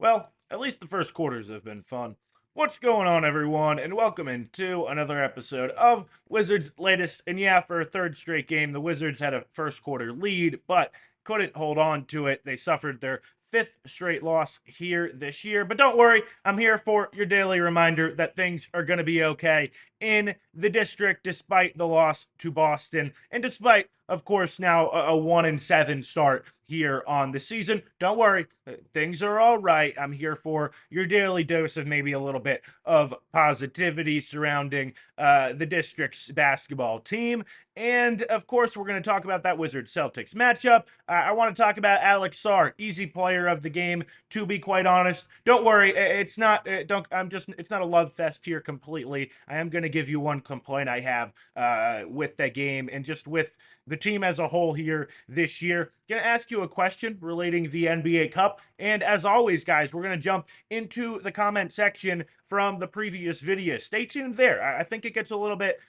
Well, at least the first quarters have been fun. What's going on, everyone, and welcome into another episode of Wizards' latest. And yeah, for a third straight game, the Wizards had a first quarter lead, but couldn't hold on to it. They suffered their fifth straight loss here this year. But don't worry, I'm here for your daily reminder that things are going to be okay in the district despite the loss to Boston and despite, of course, now a 1-7 start here on the season. Don't worry, things are all right. I'm here for your daily dose of maybe a little bit of positivity surrounding the district's basketball team. And of course, we're going to talk about that Wizards Celtics matchup. I want to talk about Alex Sarr, easy player of the game, to be quite honest. Don't worry, it's not. Don't. I'm just. It's not a love fest here completely. I am going to give you one complaint I have with the game and just with the team as a whole here this year. Going to ask you a question relating the NBA Cup. And as always, guys, we're going to jump into the comment section from the previous video. Stay tuned there. I think it gets a little bit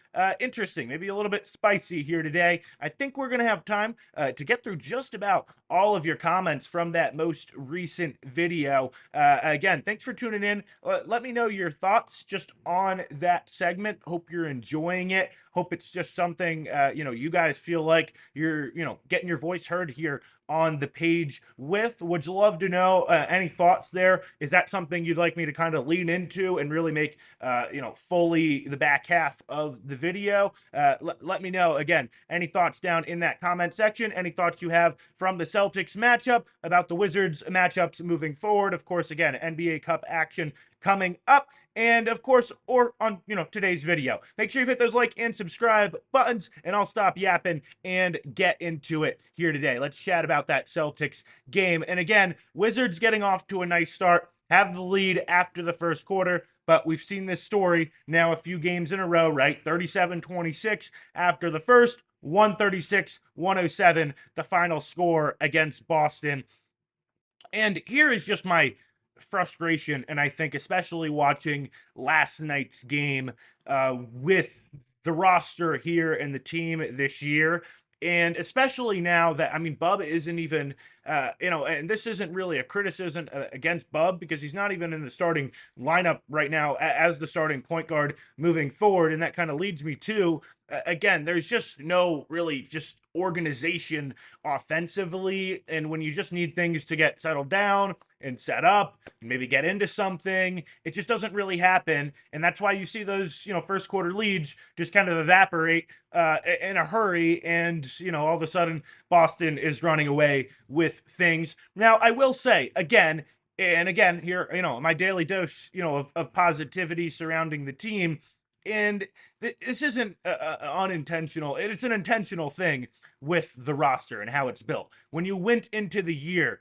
interesting, maybe a little bit spicy here today. I think we're going to have time to get through just about all of your comments from that most recent video. Again, thanks for tuning in. Let me know your thoughts just on that segment. Hope you're enjoying it. Hope it's just something, you guys feel like you're, getting your voice heard here on the page with. Would you love to know any thoughts there? Is that something you'd like me to kind of lean into and really make, fully the back half of the video? Let me know. Again, any thoughts down in that comment section, any thoughts you have from the Celtics matchup, about the Wizards matchups moving forward. Of course, again, NBA Cup action coming up. And of course, or on, today's video. Make sure you hit those like and subscribe buttons, and I'll stop yapping and get into it here today. Let's chat about that Celtics game. And again, Wizards getting off to a nice start, have the lead after the first quarter, but we've seen this story now a few games in a row, right? 37-26 after the first, 136-107, the final score against Boston. And here is just my frustration, and I think especially watching last night's game with the roster here and the team this year. And especially now that, I mean, Bub isn't even, and this isn't really a criticism against Bub because he's not even in the starting lineup right now as the starting point guard moving forward. And that kind of leads me to, again, there's just no really just organization offensively. And when you just need things to get settled down and set up and maybe get into something, it just doesn't really happen. And that's why you see those, first quarter leads just kind of evaporate in a hurry. And, all of a sudden Boston is running away with things. Now, I will say again, and again, here, my daily dose, of positivity surrounding the team. And this isn't unintentional. It's an intentional thing with the roster and how it's built. When you went into the year,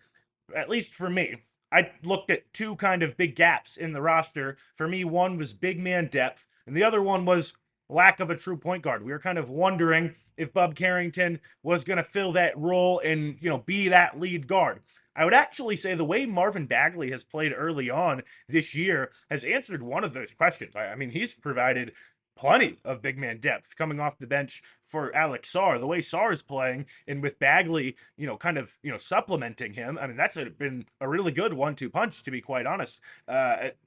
at least for me, I looked at two kind of big gaps in the roster. For me, one was big man depth, and the other one was lack of a true point guard. We were kind of wondering if Bub Carrington was going to fill that role and, be that lead guard. I would actually say the way Marvin Bagley has played early on this year has answered one of those questions. I mean, he's provided plenty of big man depth coming off the bench for Alex Sarr. The way Sarr is playing, and with Bagley, kind of, supplementing him. I mean, been a really good 1-2 punch, to be quite honest,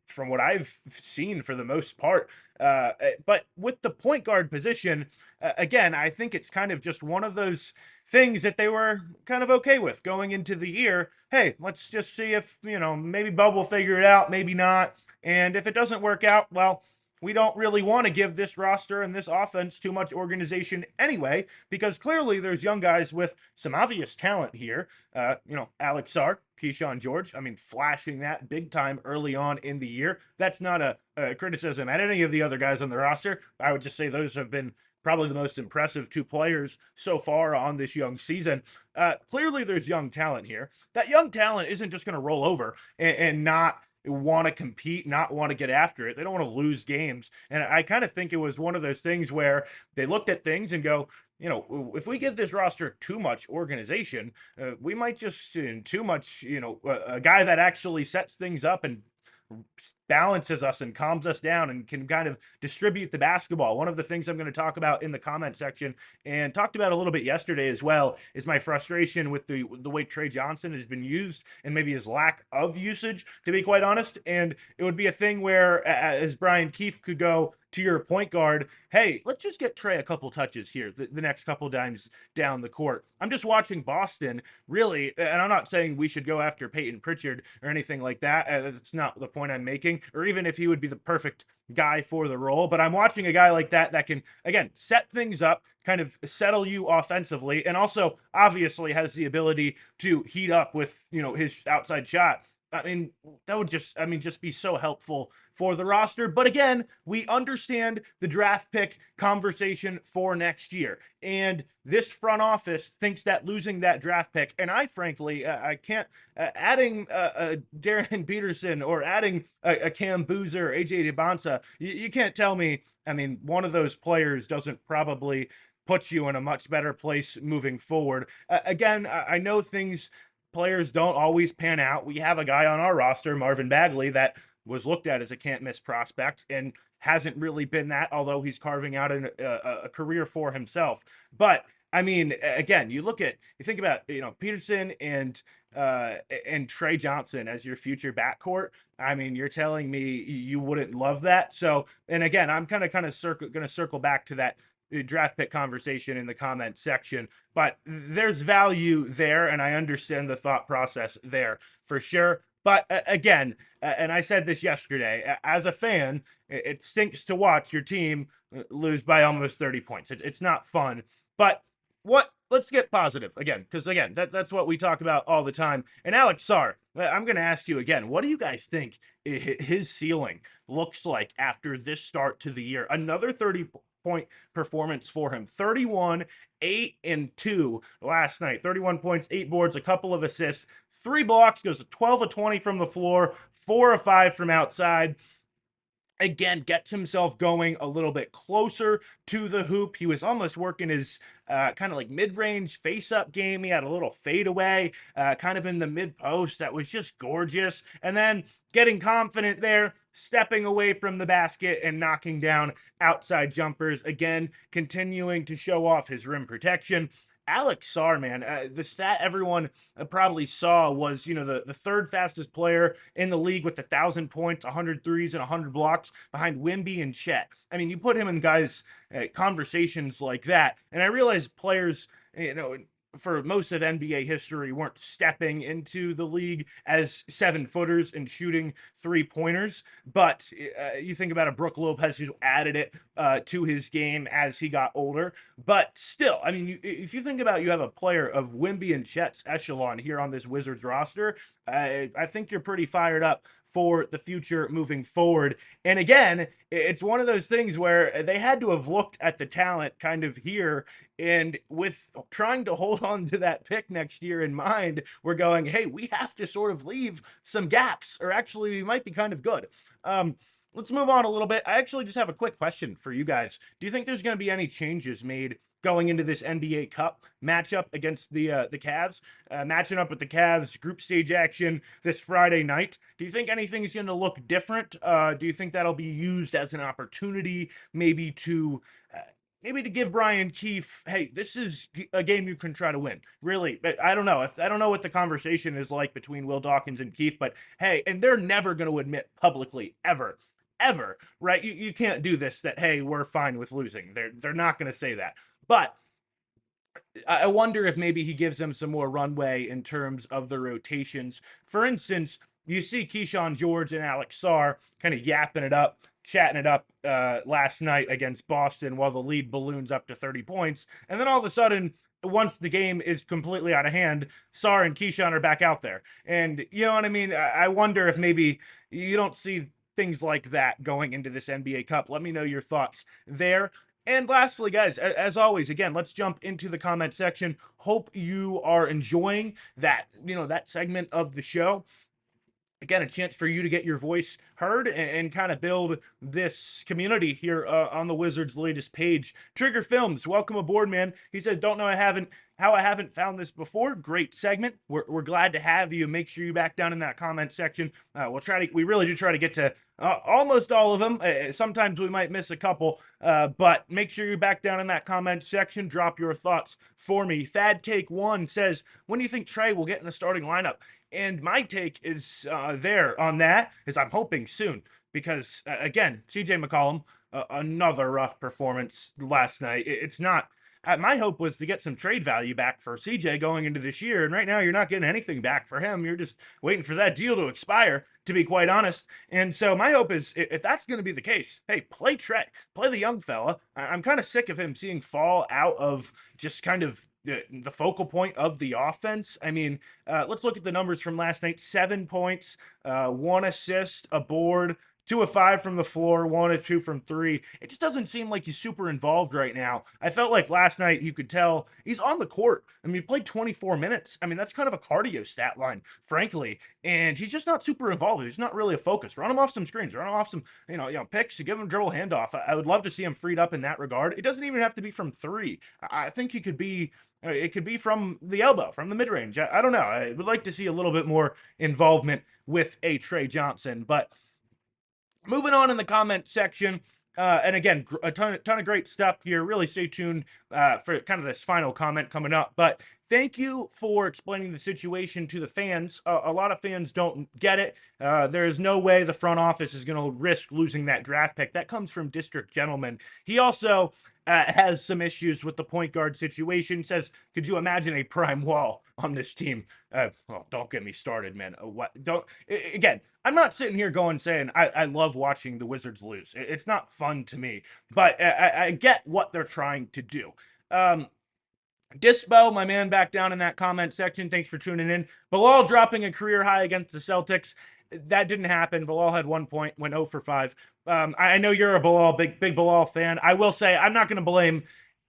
from what I've seen for the most part. But with the point guard position, again, I think it's kind of just one of those things that they were kind of okay with going into the year. Hey, let's just see if, maybe Bub will figure it out, maybe not. And if it doesn't work out, well, we don't really want to give this roster and this offense too much organization anyway, because clearly there's young guys with some obvious talent here. Alex Sarr, Keyshawn George, I mean, flashing that big time early on in the year. That's not a criticism at any of the other guys on the roster. I would just say those have been probably the most impressive two players so far on this young season. Clearly there's young talent here. That young talent isn't just going to roll over and not want to compete, not want to get after it. They don't want to lose games. And I kind of think it was one of those things where they looked at things and go, if we give this roster too much organization, we might just too much, a guy that actually sets things up and balances us and calms us down and can kind of distribute the basketball. One of the things I'm going to talk about in the comment section and talked about a little bit yesterday as well is my frustration with the way Trey Johnson has been used and maybe his lack of usage, to be quite honest. And it would be a thing where, as Brian Keefe could go to your point guard, hey, let's just get Trey a couple touches here the next couple times down the court. I'm just watching Boston, really, and I'm not saying we should go after Peyton Pritchard or anything like that. That's not the point I'm making, or even if he would be the perfect guy for the role. But I'm watching a guy like that can, again, set things up, kind of settle you offensively, and also obviously has the ability to heat up with, his outside shot. I mean, that would just be so helpful for the roster. But again, we understand the draft pick conversation for next year. And this front office thinks that losing that draft pick, and I frankly, I can't, adding Darren Peterson or adding a Cam Boozer, AJ DeBonsa, you can't tell me, I mean, one of those players doesn't probably put you in a much better place moving forward. Again, I know players don't always pan out. We have a guy on our roster, Marvin Bagley, that was looked at as a can't miss prospect and hasn't really been that, although he's carving out a career for himself. But I mean, again, you think about, Peterson and Trey Johnson as your future backcourt. I mean, you're telling me you wouldn't love that. So, and again, I'm going to circle back to that draft pick conversation in the comment section, but there's value there, and I understand the thought process there for sure. But again, and I said this yesterday, as a fan, it stinks to watch your team lose by almost 30 points. It's not fun. But let's get positive again, because again, that's what we talk about all the time. And Alex Sarr, I'm going to ask you again, what do you guys think his ceiling looks like after this start to the year? Another 30-point performance for him. 31, 8, and 2 last night. 31 points, 8 boards, a couple of assists, 3 blocks, goes to 12 of 20 from the floor, 4 of 5 from outside. Again, gets himself going a little bit closer to the hoop. He was almost working his kind of like mid-range face-up game. He had a little fadeaway kind of in the mid-post that was just gorgeous. And then getting confident there, stepping away from the basket and knocking down outside jumpers. Again, continuing to show off his rim protection. Alex Sarr, man, the stat everyone probably saw was, the third fastest player in the league with 1,000 points, 100 threes, and 100 blocks behind Wemby and Chet. I mean, you put him in guys' conversations like that, and I realize players, for most of NBA history, weren't stepping into the league as 7-footers and shooting 3-pointers. But you think about a Brook Lopez who added it to his game as he got older. But still, I mean, if you think about, you have a player of Wemby and Chet's echelon here on this Wizards roster, I think you're pretty fired up for the future moving forward. And again, it's one of those things where they had to have looked at the talent kind of here, and with trying to hold on to that pick next year in mind, we're going, hey, we have to sort of leave some gaps, or actually we might be kind of good. Let's move on a little bit. I actually just have a quick question for you guys. Do you think there's going to be any changes made going into this NBA Cup matchup against the Cavs, matching up with the Cavs group stage action this Friday night? Do you think anything's going to look different? Do you think that'll be used as an opportunity, maybe to give Brian Keefe, hey, this is a game you can try to win? Really, I don't know. I don't know what the conversation is like between Will Dawkins and Keefe, but hey, and they're never going to admit publicly ever, right? You can't do this, that, hey, we're fine with losing. They're not going to say that. But I wonder if maybe he gives them some more runway in terms of the rotations. For instance, you see Keyshawn George and Alex Sarr kind of yapping it up, chatting it up last night against Boston while the lead balloons up to 30 points. And then all of a sudden, once the game is completely out of hand, Sarr and Keyshawn are back out there. And you know what I mean? I wonder if maybe you don't see things like that going into this NBA Cup. Let me know your thoughts there. And lastly, guys, as always, again, let's jump into the comment section. Hope you are enjoying that, that segment of the show. Again, a chance for you to get your voice heard and kind of build this community here on the Wizards' latest page. Trigger Films, welcome aboard, man. He said, don't know I haven't how I haven't found this before. Great segment. We're glad to have you. Make sure you back down in that comment section. We really do try to get to almost all of them. Sometimes we might miss a couple, but make sure you back down in that comment section. Drop your thoughts for me. Thad Take One says, when do you think Trey will get in the starting lineup? And my take is there on that is I'm hoping soon because again, CJ McCollum, another rough performance last night. It's not. My hope was to get some trade value back for CJ going into this year, and right now you're not getting anything back for him. You're just waiting for that deal to expire, to be quite honest. And so my hope is, if that's going to be the case, hey, play Trey, play the young fella. I'm kind of sick of him seeing fall out of just kind of the focal point of the offense. I mean, let's look at the numbers from last night: 7 points, 1 assist, a board, 2 of 5 from the floor, 1 of 2 from three. It just doesn't seem like he's super involved right now. I felt like last night you could tell he's on the court. I mean, he played 24 minutes. I mean, that's kind of a cardio stat line, frankly. And he's just not super involved. He's not really a focus. Run him off some screens, run him off some, picks, give him a dribble handoff. I would love to see him freed up in that regard. It doesn't even have to be from three. I think he could be. It could be from the elbow, from the mid range. I don't know. I would like to see a little bit more involvement with a Trey Johnson, but. Moving on in the comment section, and again, a ton of great stuff here. Really stay tuned for kind of this final comment coming up. But thank you for explaining the situation to the fans. A lot of fans don't get it. There's no way the front office is going to risk losing that draft pick. That comes from District Gentleman. He also has some issues with the point guard situation. Says, could you imagine a prime wall on this team? Well, don't get me started, man. What? Don't. Again, I'm not sitting here saying I love watching the Wizards lose. It's not fun to me, but I get what they're trying to do. Dispo, my man, back down in that comment section. Thanks for tuning in. Bilal dropping a career high against the Celtics. That didn't happen. Bilal had 1 point, went 0 for 5. I know you're a Bilal, big Bilal fan. I will say I'm not going to blame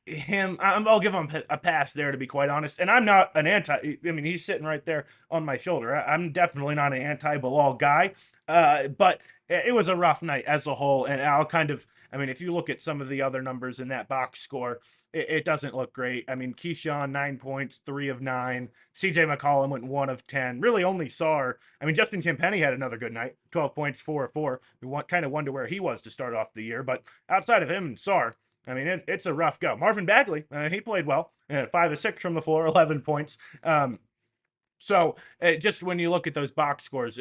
him. I'll give him a pass there, to be quite honest. And I'm not an I mean, he's sitting right there on my shoulder. I'm definitely not an anti-Bilal guy. But it was a rough night as a whole. And I mean, if you look at some of the other numbers in that box score, it doesn't look great. I mean, Keyshawn, 9 points, 3 of 9. CJ McCollum went 1 of 10. Really only Sar. I mean, Justin Kimpenny had another good night, 12 points, 4 of 4. We kind of wonder where he was to start off the year. But outside of him and Sar, I mean, it's a rough go. Marvin Bagley, he played well. 5 of 6 from the floor, 11 points. So just when you look at those box scores,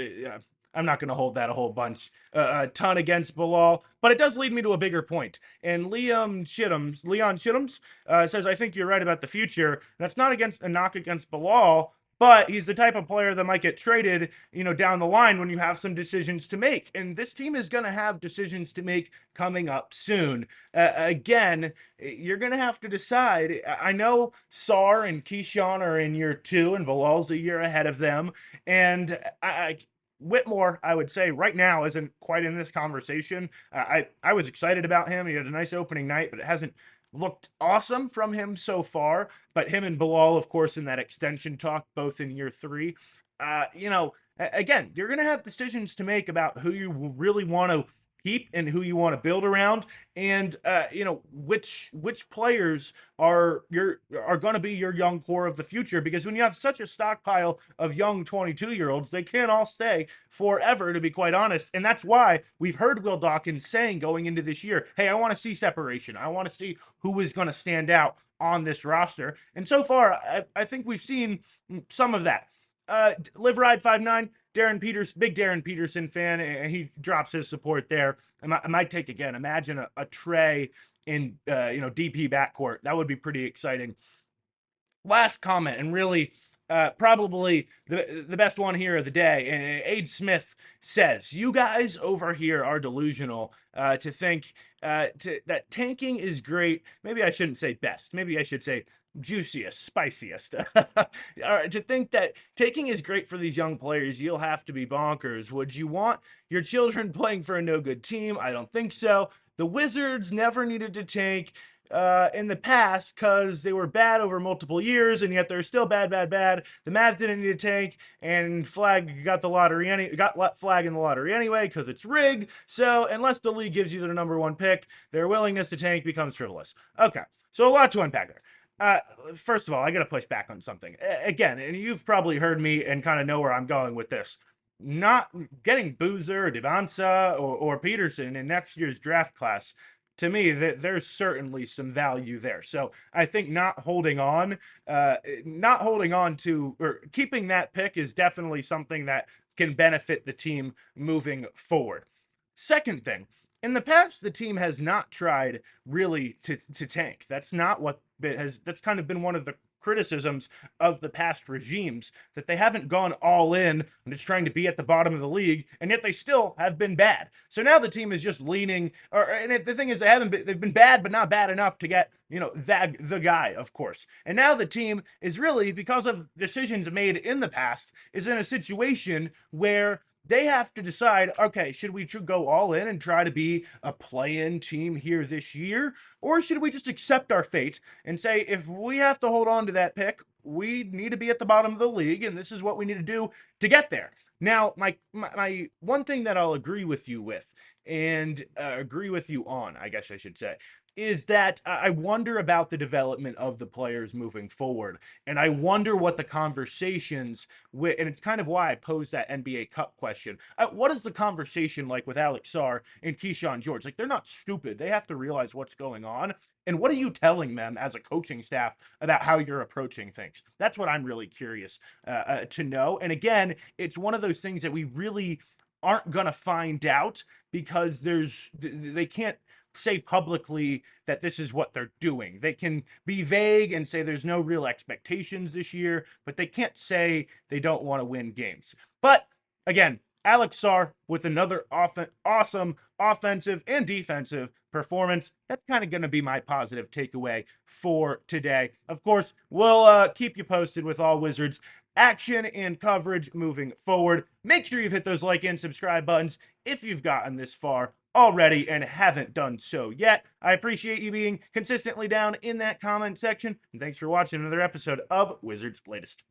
I'm not going to hold that a whole bunch, a ton against Bilal, but it does lead me to a bigger point. And Leon Chitums says, I think you're right about the future. That's not against a knock against Bilal, but he's the type of player that might get traded, down the line when you have some decisions to make. And this team is going to have decisions to make coming up soon. Again, you're going to have to decide. I know Sar and Keyshawn are in year 2 and Bilal's a year ahead of them. And Whitmore, I would say right now isn't quite in this conversation. I was excited about him. He had a nice opening night, but it hasn't looked awesome from him so far. But him and Bilal, of course, in that extension talk, both in year 3. Again, you're going to have decisions to make about who you really want to keep and who you want to build around, and which players are going to be your young core of the future. Because when you have such a stockpile of young 22-year-olds, they can't all stay forever, to be quite honest. And that's why we've heard Will Dawkins saying going into this year, hey, I want to see separation. I want to see who is going to stand out on this roster. And so far, I think we've seen some of that. Live Ride 59, big Darren Peterson fan, and he drops his support there. I might take again. Imagine a Trey in DP backcourt. That would be pretty exciting. Last comment, and really probably the best one here of the day. And Ade Smith says, you guys over here are delusional to think that tanking is great. Maybe I shouldn't say best. Maybe I should say juiciest, spiciest. To think that taking is great for these young players, you'll have to be bonkers. Would you want your children playing for a no-good team? I don't think so. The Wizards never needed to tank in the past because they were bad over multiple years, and yet they're still bad. The Mavs didn't need to tank, and Flag got Flag in the lottery anyway because it's rigged. So unless the league gives you the number 1 pick, their willingness to tank becomes frivolous. Okay, so a lot to unpack there. Uh, First of all, I got to push back on something. Again, and you've probably heard me and kind of know where I'm going with this. Not getting Boozer, Devansa, or Peterson in next year's draft class, to me, there's certainly some value there. So I think not holding on to, or keeping that pick is definitely something that can benefit the team moving forward. Second thing, in the past, the team has not tried really to tank. That's not what it has. That's kind of been one of the criticisms of the past regimes, that they haven't gone all in and it's trying to be at the bottom of the league, and yet they still have been bad. So now the team is just leaning, the thing is, they've been bad, but not bad enough to get, the guy, of course. And now the team is really, because of decisions made in the past, is in a situation where they have to decide, okay, should we go all in and try to be a play-in team here this year? Or should we just accept our fate and say, if we have to hold on to that pick, we need to be at the bottom of the league, and this is what we need to do to get there. Now, my one thing that I'll agree with you with, and agree with you on, I guess I should say, is that I wonder about the development of the players moving forward. And I wonder what the conversations with, and it's kind of why I posed that NBA Cup question. What is the conversation like with Alex Sarr and Keyshawn George? Like, they're not stupid. They have to realize what's going on. And what are you telling them as a coaching staff about how you're approaching things? That's what I'm really curious to know. And again, it's one of those things that we really aren't going to find out, because they can't say publicly that this is what they're doing. They can be vague and say there's no real expectations this year, but they can't say they don't want to win games. But again, Alex Sarr with another awesome offensive and defensive performance. That's kind of going to be my positive takeaway for today. Of course, we'll keep you posted with all Wizards action and coverage moving forward. Make sure you've hit those like and subscribe buttons if you've gotten this far already and haven't done so yet. I appreciate you being consistently down in that comment section, and thanks for watching another episode of Wizards Latest.